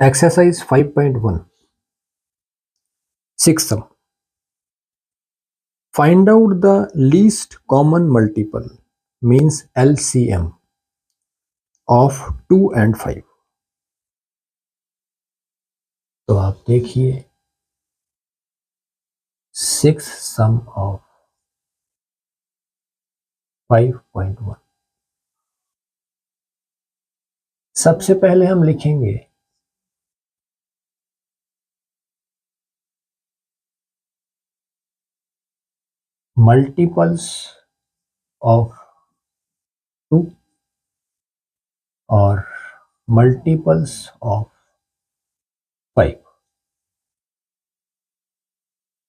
Exercise 5.1 Sixth sum. Find out the least common multiple means LCM of 2 and 5. तो आप देखिए sixth some of 5.1। सबसे पहले हम लिखेंगे मल्टीपल्स ऑफ 2 और मल्टीपल्स ऑफ 5।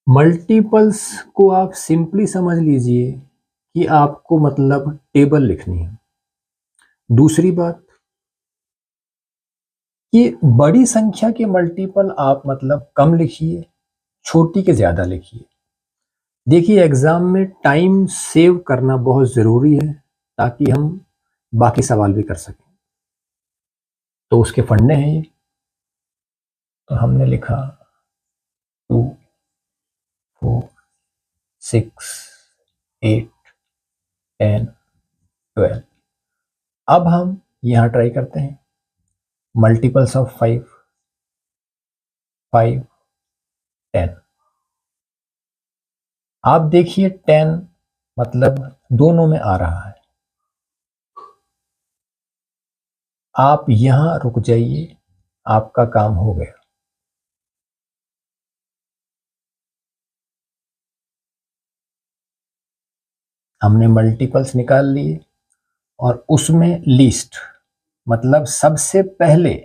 मल्टीपल्स को आप सिंपली समझ लीजिए कि आपको मतलब टेबल लिखनी है। दूसरी बात कि बड़ी संख्या के मल्टीपल आप मतलब कम लिखिए, छोटी के ज़्यादा लिखिए। देखिए एग्ज़ाम में टाइम सेव करना बहुत ज़रूरी है ताकि हम बाकी सवाल भी कर सकें। तो उसके फंडे हैं ये। तो हमने लिखा 2, 4, 6, 8, 10, 12। अब हम यहाँ ट्राई करते हैं मल्टीपल्स ऑफ 5, 5, 10। आप देखिए 10 मतलब दोनों में आ रहा है। आप यहां रुक जाइए, आपका काम हो गया। हमने मल्टीपल्स निकाल लिए और उसमें लीस्ट मतलब सबसे पहले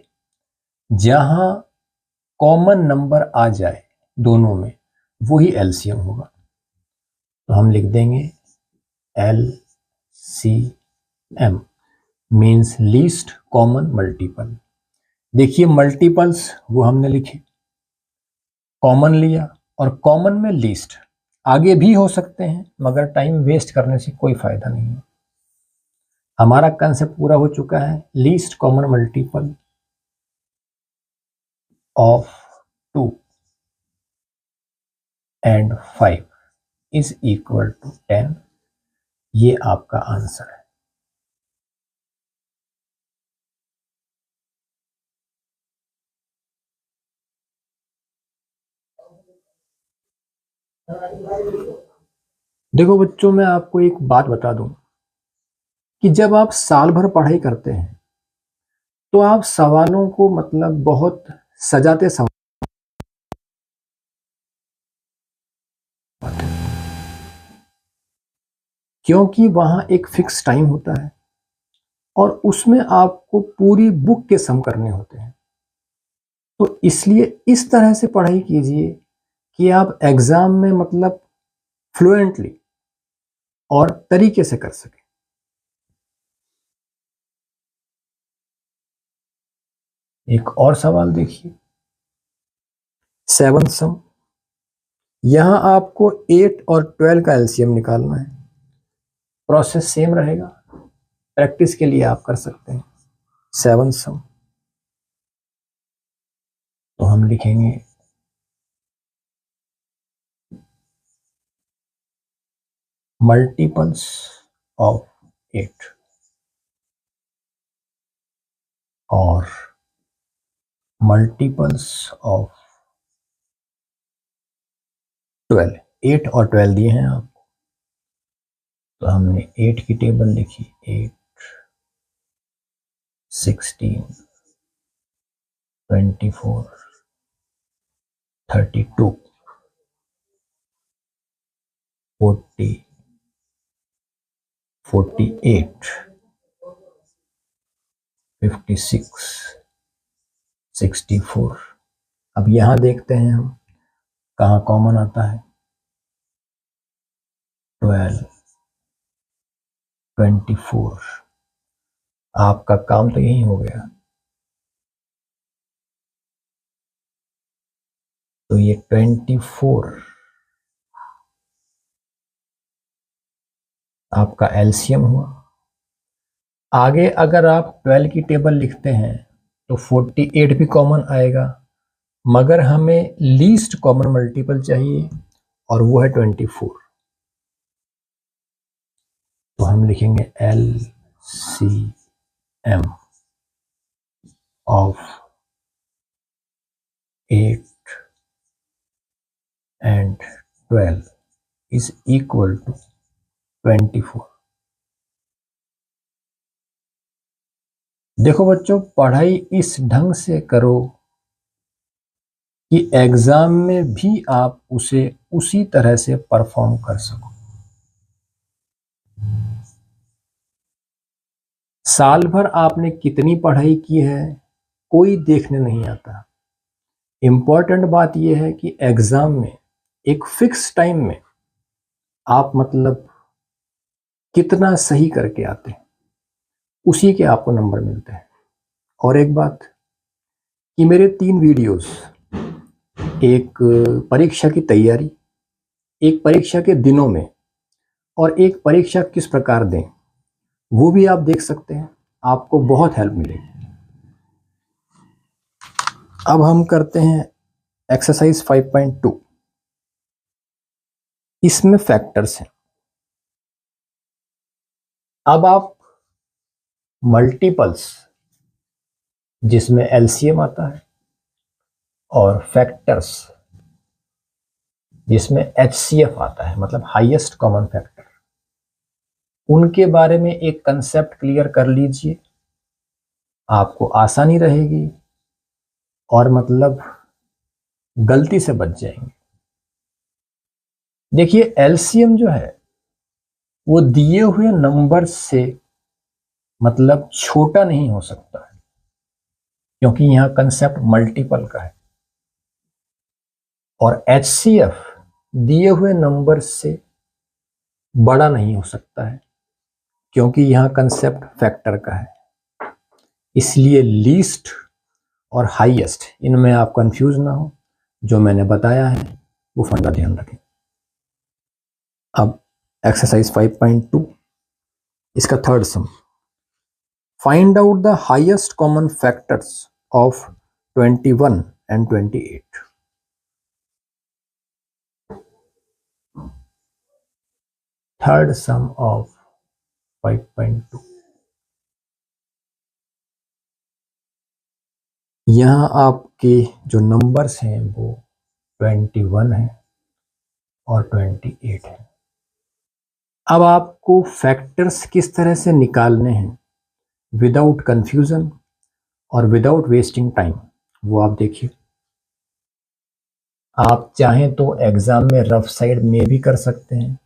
जहां कॉमन नंबर आ जाए दोनों में वही एलसीएम होगा। तो हम लिख देंगे LCM means least common multiple. देखिए मल्टीपल्स वो हमने लिखे, कॉमन लिया और कॉमन में लीस्ट। आगे भी हो सकते हैं मगर टाइम वेस्ट करने से कोई फायदा नहीं है। हमारा कंसेप्ट पूरा हो चुका है। Least common multiple of 2 and 5 is equal to 10। ये आपका आंसर है। देखो बच्चों, मैं आपको एक बात बता दूं कि जब आप साल भर पढ़ाई करते हैं तो आप सवालों को मतलब बहुत सजाते सवाल, क्योंकि वहां एक फिक्स टाइम होता है और उसमें आपको पूरी बुक के सम करने होते हैं। तो इसलिए इस तरह से पढ़ाई कीजिए कि आप एग्जाम में मतलब फ्लुएंटली और तरीके से कर सकें। एक और सवाल देखिए, 7th सम। यहां आपको 8 और 12 का एलसीएम निकालना है। प्रोसेस सेम रहेगा, प्रैक्टिस के लिए आप कर सकते हैं। 7th सम तो हम लिखेंगे मल्टीपल्स ऑफ 8 और मल्टीपल्स ऑफ 12। 8 और 12 दिए हैं आपको, तो हमने 8 की टेबल लिखी। 8, 16, 24, 32, 40, 48, 56, 64। अब यहां देखते हैं हम कहाँ कॉमन आता है। 12, 24। आपका काम तो यही हो गया। तो ये 24 आपका एलसीएम हुआ। आगे अगर आप 12 की टेबल लिखते हैं तो 48 भी कॉमन आएगा, मगर हमें लीस्ट कॉमन मल्टीपल चाहिए और वो है 24। तो हम लिखेंगे LCM of 8 and 12 is equal to 24। देखो बच्चों, पढ़ाई इस ढंग से करो कि एग्जाम में भी आप उसे उसी तरह से परफॉर्म कर सको। साल भर आपने कितनी पढ़ाई की है कोई देखने नहीं आता। इम्पॉर्टेंट बात यह है कि एग्जाम में एक फिक्स टाइम में आप मतलब कितना सही करके आते हैं, उसी के आपको नंबर मिलते हैं। और एक बात कि मेरे 3 वीडियोस, एक परीक्षा की तैयारी, एक परीक्षा के दिनों में और एक परीक्षा किस प्रकार दें, वो भी आप देख सकते हैं, आपको बहुत हेल्प मिलेगी। अब हम करते हैं एक्सरसाइज 5.2। इसमें फैक्टर्स हैं। अब आप मल्टीपल्स जिसमें एलसीएम आता है और फैक्टर्स जिसमें एचसीएफ आता है, मतलब हाईएस्ट कॉमन फैक्टर, उनके बारे में एक कंसेप्ट क्लियर कर लीजिए, आपको आसानी रहेगी और मतलब गलती से बच जाएंगे। देखिए, एलसीएम जो है वो दिए हुए नंबर से मतलब छोटा नहीं हो सकता है, क्योंकि यहां कंसेप्ट मल्टीपल का है। और एचसीएफ दिए हुए नंबर से बड़ा नहीं हो सकता है, क्योंकि यहां कंसेप्ट फैक्टर का है। इसलिए लीस्ट और हाईएस्ट, इनमें आप कंफ्यूज ना हो, जो मैंने बताया है वो फंडा ध्यान रखें। अब एक्सरसाइज 5.2, इसका third some, find out the highest common factors of 21 and 28। Third some of 5.2। यहां आपके जो नंबर्स हैं वो 21 है और 28 है। अब आपको फैक्टर्स किस तरह से निकालने हैं विदाउट कंफ्यूजन और विदाउट वेस्टिंग टाइम, वो आप देखिए। आप चाहें तो एग्जाम में रफ साइड में भी कर सकते हैं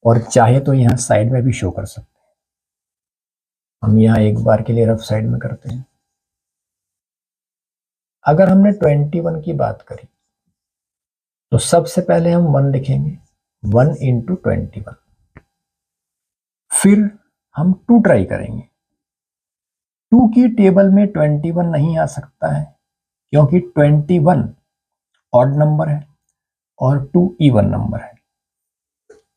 और चाहे तो यहाँ साइड में भी शो कर सकते हैं। हम यहाँ एक बार के लिए रफ साइड में करते हैं। अगर हमने 21 की बात करी तो सबसे पहले हम 1 लिखेंगे, 1 into 21। फिर हम 2 ट्राई करेंगे। 2 की टेबल में 21 नहीं आ सकता है, क्योंकि 21 ऑड नंबर है और 2 इवन नंबर है।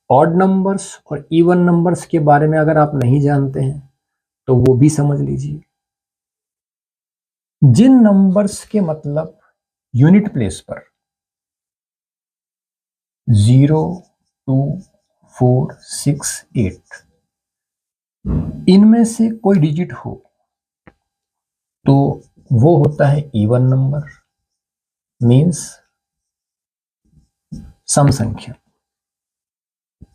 ऑड नंबर्स और इवन नंबर्स के बारे में अगर आप नहीं जानते हैं तो वो भी समझ लीजिए। जिन नंबर्स के मतलब यूनिट प्लेस पर 0, 2, 4, 6, 8, इनमें से कोई डिजिट हो तो वो होता है इवन नंबर, मीन्स सम संख्या।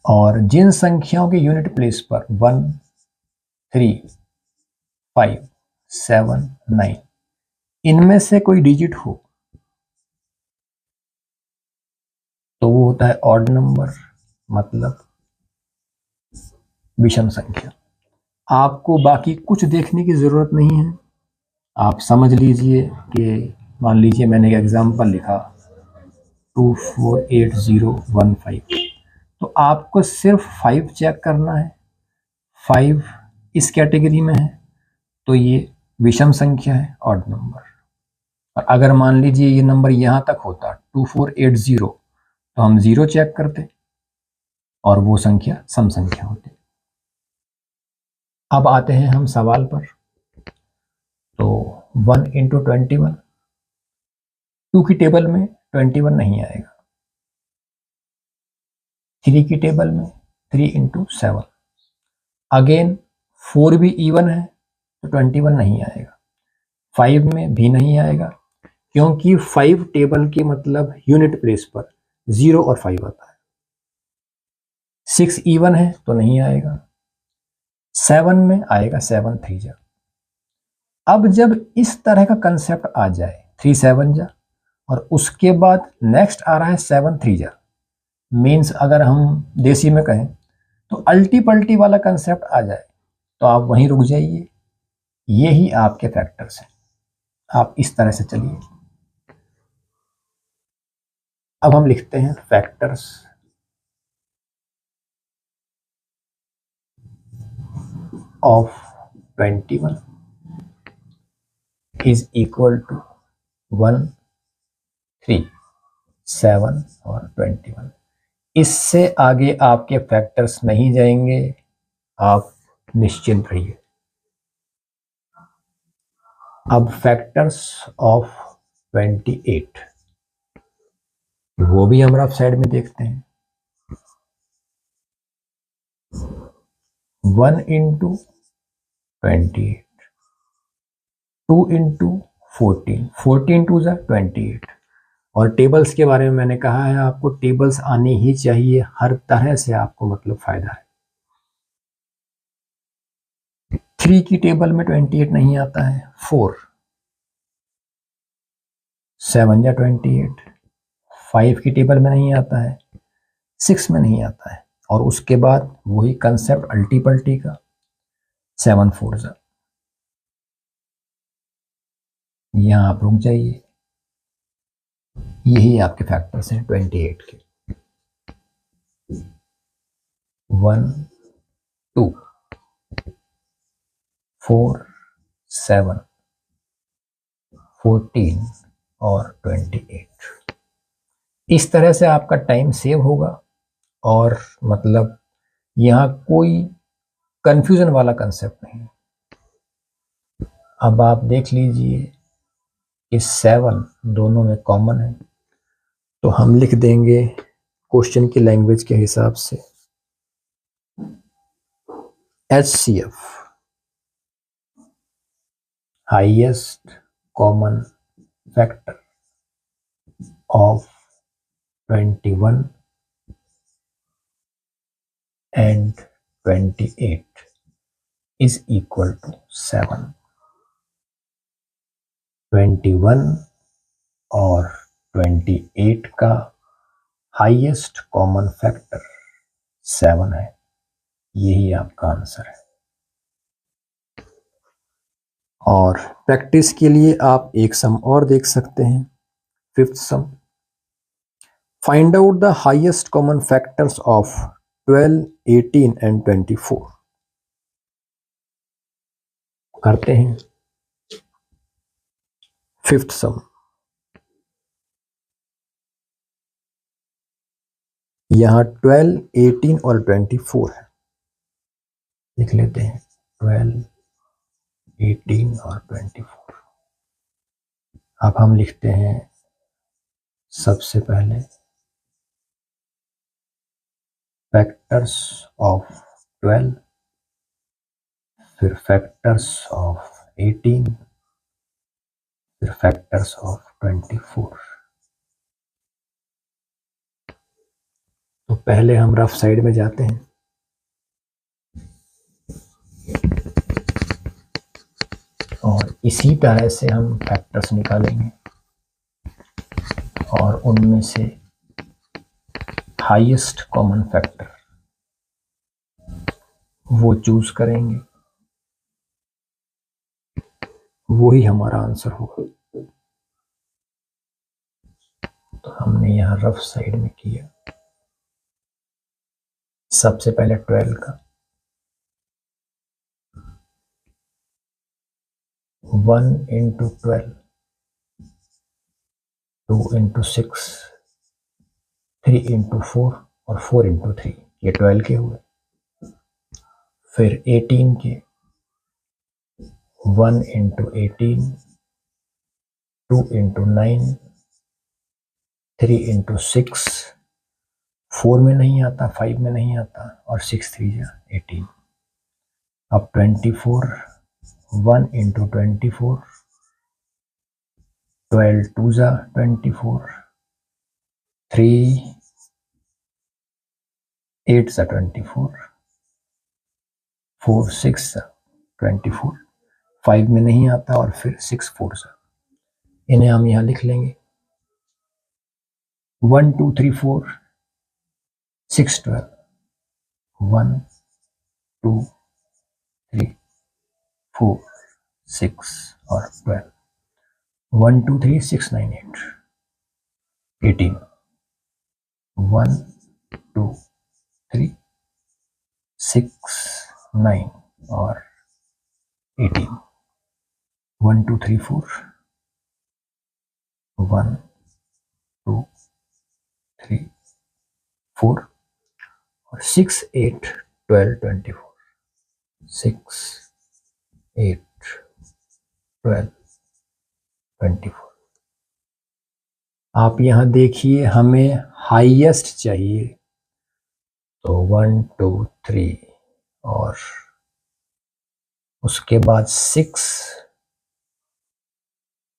और जिन संख्याओं के यूनिट प्लेस पर 1, 3, 5, 7, 9, इनमें से कोई डिजिट हो तो वो होता है ऑड नंबर, मतलब विषम संख्या। आपको बाकी कुछ देखने की जरूरत नहीं है। आप समझ लीजिए कि मान लीजिए मैंने एक एग्जाम्पल लिखा 248015, तो आपको सिर्फ 5 चेक करना है। 5 इस कैटेगरी में है तो ये विषम संख्या है, ऑड नंबर। और अगर मान लीजिए ये नंबर यहाँ तक होता 2480, तो हम 0 चेक करते और वो संख्या सम संख्या होती। अब आते हैं हम सवाल पर। तो 1 इंटू 21, 2 की टेबल में 21 नहीं आएगा, 3 की टेबल में 3 इंटू 7, अगेन 4 भी इवन है तो 21 नहीं आएगा, 5 में भी नहीं आएगा क्योंकि 5 टेबल के मतलब यूनिट प्लेस पर 0 और 5 आता है, 6 इवन है तो नहीं आएगा, 7 में आएगा 7 3 जा। अब जब इस तरह का कंसेप्ट आ जाए 3 7 जा और उसके बाद नेक्स्ट आ रहा है 7 3 जा, मीन्स अगर हम देसी में कहें तो अल्टी पल्टी वाला कंसेप्ट आ जाए तो आप वहीं रुक जाइए, ये ही आपके फैक्टर्स हैं। आप इस तरह से चलिए। अब हम लिखते हैं factors of 21 is equal to 1 3 7 और 21। इससे आगे आपके फैक्टर्स नहीं जाएंगे, आप निश्चिंत रहिए। अब फैक्टर्स ऑफ 28 वो भी हम रफ साइड में देखते हैं। 1 इंटू 28, 2 इंटू 14, 14 टू ज़ा 28। और टेबल्स के बारे में मैंने कहा है आपको, टेबल्स आनी ही चाहिए, हर तरह से आपको मतलब फायदा है। 3 की टेबल में 28 नहीं आता है, 4 7 या 28, 5 की टेबल में नहीं आता है, 6 में नहीं आता है, और उसके बाद वही कंसेप्ट अल्टी पल्टी का 7 4 ज़ा। यहाँ आप रुक जाइए, यही आपके फैक्टर्स हैं 28 के। 1 2 4 7 14 और 28। इस तरह से आपका टाइम सेव होगा और मतलब यहाँ कोई कंफ्यूजन वाला कंसेप्ट नहीं। अब आप देख लीजिए कि 7 दोनों में कॉमन है, तो हम लिख देंगे क्वेश्चन की लैंग्वेज के हिसाब से HCF, highest common factor of 21 and 28 is equal to 7। 21 और 28 का हाईएस्ट कॉमन फैक्टर 7 है, यही आपका आंसर है। और प्रैक्टिस के लिए आप एक सम और देख सकते हैं, 5th sum. Find out the highest common factors of 12 18 and 24। करते हैं 5th सम। यहाँ 12 18 और 24 है, लिख लेते हैं 12 18 और 24। अब हम लिखते हैं सबसे पहले फैक्टर्स ऑफ 12, फिर फैक्टर्स ऑफ 18, फिर फैक्टर्स ऑफ 24। तो पहले हम रफ साइड में जाते हैं। और इसी तरह से हम फैक्टर्स निकालेंगे और उनमें से हाईएस्ट कॉमन फैक्टर वो चूज करेंगे, वही हमारा आंसर होगा। तो हमने यहाँ रफ साइड में किया। सबसे पहले 12 का 1 इंटू 12, 2 इंटू 6, 3 इंटू 4 और 4 इंटू 3, ये 12 के हुए। फिर 18 के 1 इंटू 18, 2 इंटू 9, 3 इंटू 6, 4 में नहीं आता, 5 में नहीं आता, और 6 3 जा 18। अब 24, 1 इंटू 24, 12 2 जा 24, 3 8 जा 24, 4 6 जा 24, 5 में नहीं आता, और फिर 6 4 जा। इन्हें हम यहाँ लिख लेंगे 1 2 3 4 6 12, 1 2 3 4 6 और 12, 1 2 3 6 9 8 18, 1 2 3 6 9 और 18, 1 2 3 4, 1 2 3 4 और 6 8 12 24, 6 8 12 24। आप यहाँ देखिए, हमें हाईएस्ट चाहिए, तो 1 2 3 और उसके बाद 6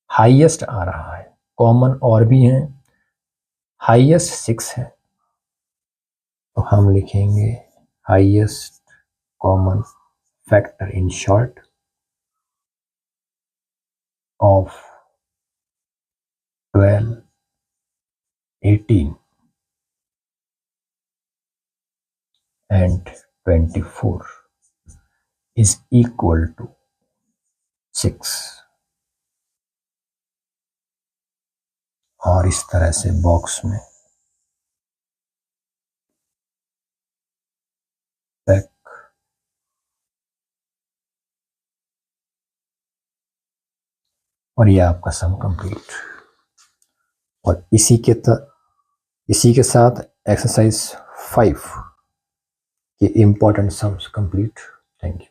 हाईएस्ट आ रहा है। कॉमन और भी हैं, हाईएस्ट 6 है, तो हम लिखेंगे highest common factor in short of 12, 18 and 24 is equal to 6। और इस तरह से बॉक्स में पैक, और ये आपका सम कंप्लीट। और इसी के साथ एक्सरसाइज 5 के important sums complete. Thank you.